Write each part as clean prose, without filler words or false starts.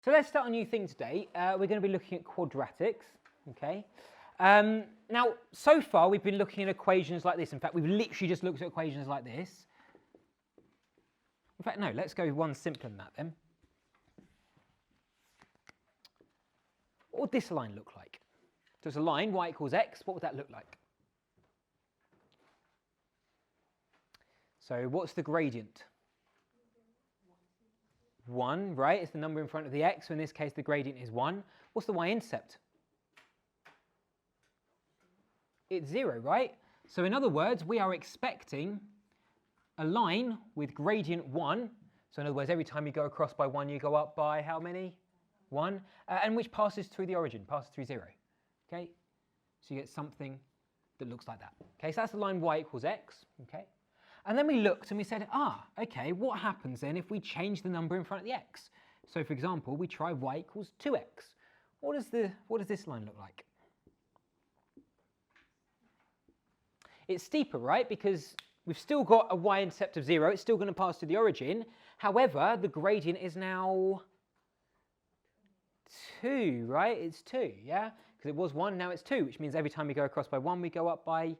So let's start a new thing today. We're going to be looking at quadratics, okay? Now, so far we've been looking at equations like this. In fact, we've literally just looked at equations like this. In fact, no, let's go one simpler than that then. What would this line look like? So it's a line, y equals x. What would that look like? So what's the gradient? 1, right? It's the number in front of the x, so in this case the gradient is 1. What's the y-intercept? It's 0, right? So in other words, we are expecting a line with gradient 1. So in other words, every time you go across by 1, you go up by how many? 1. And which passes through the origin, passes through 0. Okay? So you get something that looks like that. Okay, so that's the line y equals x. Okay? And then we looked and we said, okay, what happens then if we change the number in front of the x? So for example, we try y equals 2x. What does this line look like? It's steeper, right? Because we've still got a y-intercept of 0. It's still going to pass through the origin. However, the gradient is now 2, right? It's 2, yeah? Because it was 1, now it's 2, which means every time we go across by 1, we go up by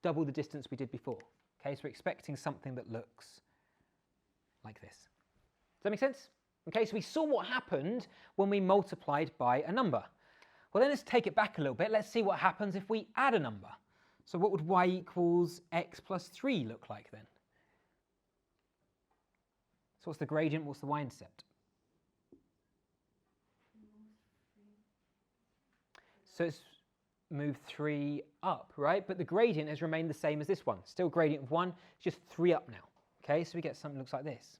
double the distance we did before. Okay, so we're expecting something that looks like this. Does that make sense? Okay, so we saw what happened when we multiplied by a number. Well, then let's take it back a little bit. Let's see what happens if we add a number. So what would y equals x plus 3 look like then? So what's the gradient? What's the y-intercept? So it's moved 3 up, right? But the gradient has remained the same as this one. Still gradient of 1, it's just 3 up now. Okay, so we get something that looks like this.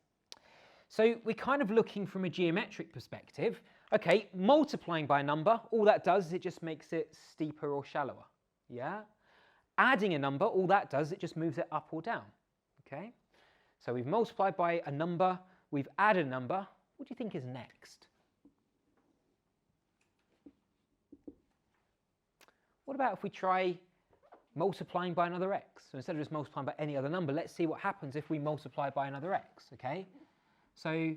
So we're kind of looking from a geometric perspective. Okay, multiplying by a number, all that does is it just makes it steeper or shallower. Yeah? Adding a number, all that does, it just moves it up or down. Okay? So we've multiplied by a number, we've added a number. What do you think is next? What about if we try multiplying by another x? So instead of just multiplying by any other number, let's see what happens if we multiply by another x, okay? So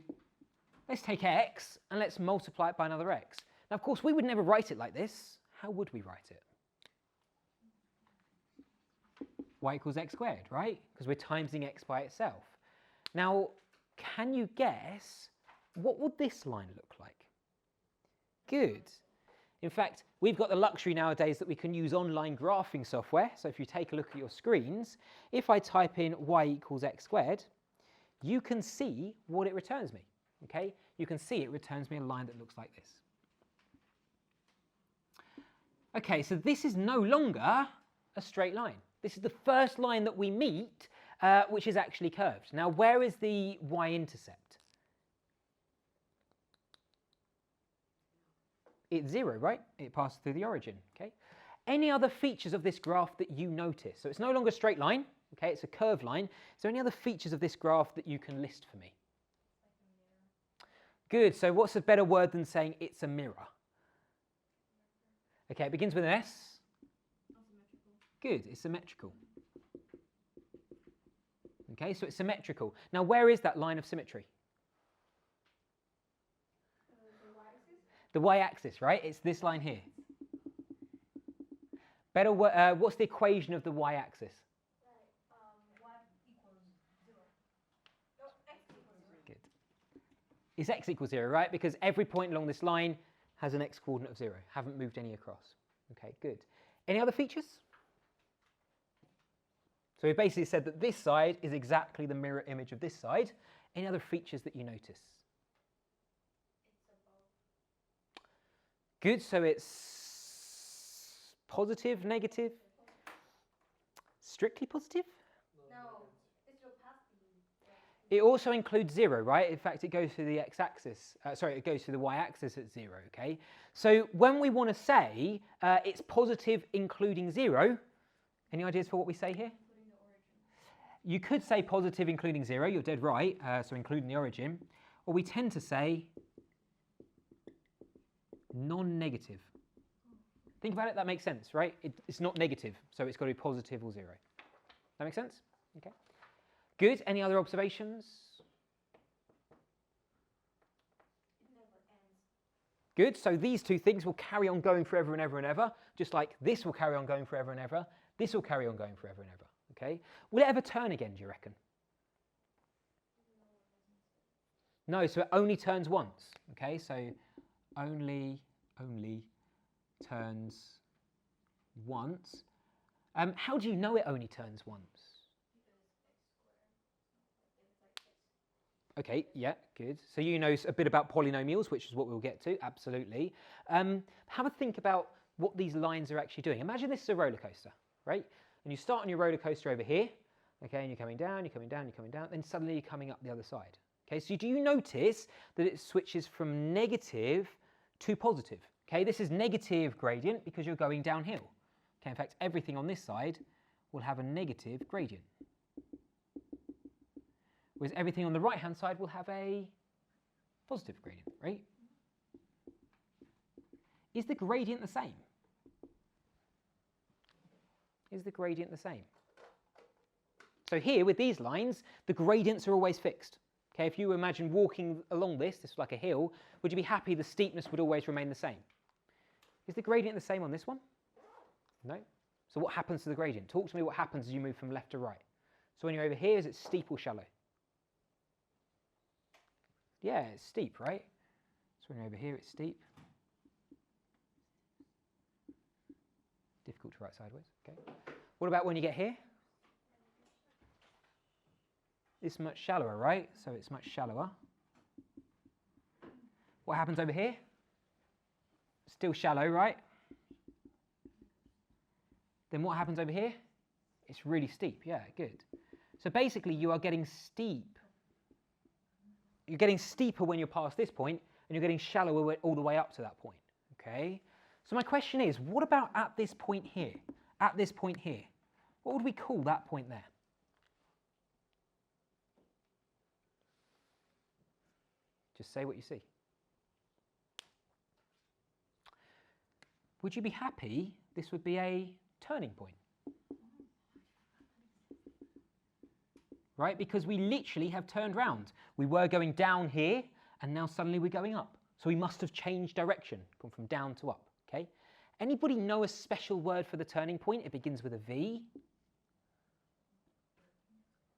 let's take x and let's multiply it by another x. Now, of course, we would never write it like this. How would we write it? Y equals x squared, right? Because we're timesing x by itself. Now, can you guess what would this line look like? Good. In fact, we've got the luxury nowadays that we can use online graphing software. So if you take a look at your screens, if I type in y equals x squared, you can see what it returns me. Okay? You can see it returns me a line that looks like this. Okay, so this is no longer a straight line. This is the first line that we meet, which is actually curved. Now, where is the y-intercept? It's 0, right? It passes through the origin, okay? Any other features of this graph that you notice? So it's no longer a straight line, okay? It's a curved line. Is there any other features of this graph that you can list for me? Good, so what's a better word than saying it's a mirror? Okay, it begins with an S. Good, it's symmetrical. Okay, so it's symmetrical. Now, where is that line of symmetry? The y-axis, right? It's this line here. Better. What's the equation of the y-axis? Y equals 0. No, x equals 0. Good. It's x equals 0, right? Because every point along this line has an x coordinate of 0. Haven't moved any across. Okay, good. Any other features? So we basically said that this side is exactly the mirror image of this side. Any other features that you notice? Good, so it's positive, negative? Strictly positive? No, it's your path. It also includes 0, right? In fact, it goes through the x-axis. It goes through the y-axis at 0, okay? So when we want to say it's positive including 0, any ideas for what we say here? Including the origin. You could say positive including 0, you're dead right, so including the origin. Or we tend to say non-negative. Think about it, that makes sense, right? It's not negative, so it's got to be positive or 0. That make sense? Okay. Good. Any other observations? It never ends. Good, so these two things will carry on going forever and ever and ever, just like this will carry on going forever and ever, this will carry on going forever and ever, okay? Will it ever turn again, do you reckon? No, so it only turns once, okay? So only turns once. How do you know it only turns once? Okay, yeah, good. So you know a bit about polynomials, which is what we'll get to, absolutely. Have a think about what these lines are actually doing. Imagine this is a roller coaster, right? And you start on your roller coaster over here, okay, and you're coming down, you're coming down, you're coming down, then suddenly you're coming up the other side. Okay, so do you notice that it switches from negative to positive? Okay, this is negative gradient because you're going downhill. Okay, in fact, everything on this side will have a negative gradient. Whereas everything on the right-hand side will have a positive gradient, right? Is the gradient the same? Is the gradient the same? So here, with these lines, the gradients are always fixed. Okay, if you imagine walking along this is like a hill, would you be happy the steepness would always remain the same? Is the gradient the same on this one? No. So what happens to the gradient? Talk to me what happens as you move from left to right. So when you're over here, is it steep or shallow? Yeah, it's steep, right? So when you're over here, it's steep. Difficult to write sideways, okay. What about when you get here? It's much shallower, right? So it's much shallower. What happens over here? Still shallow, right? Then what happens over here? It's really steep, yeah, good. So basically you are getting steep. You're getting steeper when you're past this point, and you're getting shallower all the way up to that point, okay? So my question is, what about at this point here? At this point here, what would we call that point there? Just say what you see. Would you be happy this would be a turning point? Right, because we literally have turned round. We were going down here, and now suddenly we're going up. So we must have changed direction, gone from down to up, okay? Anybody know a special word for the turning point? It begins with a V.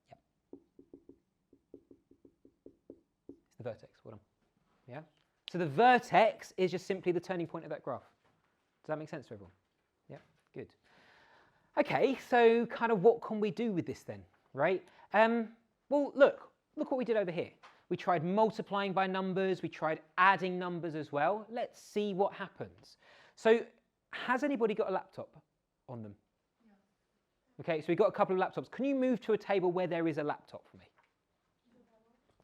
Yep. It's the vertex, what am? Yeah? So the vertex is just simply the turning point of that graph. Does that make sense to everyone? Yeah, good. Okay, so kind of what can we do with this then, right? Well, look what we did over here. We tried multiplying by numbers, we tried adding numbers as well. Let's see what happens. So has anybody got a laptop on them? Yeah. Okay, so we've got a couple of laptops. Can you move to a table where there is a laptop for me?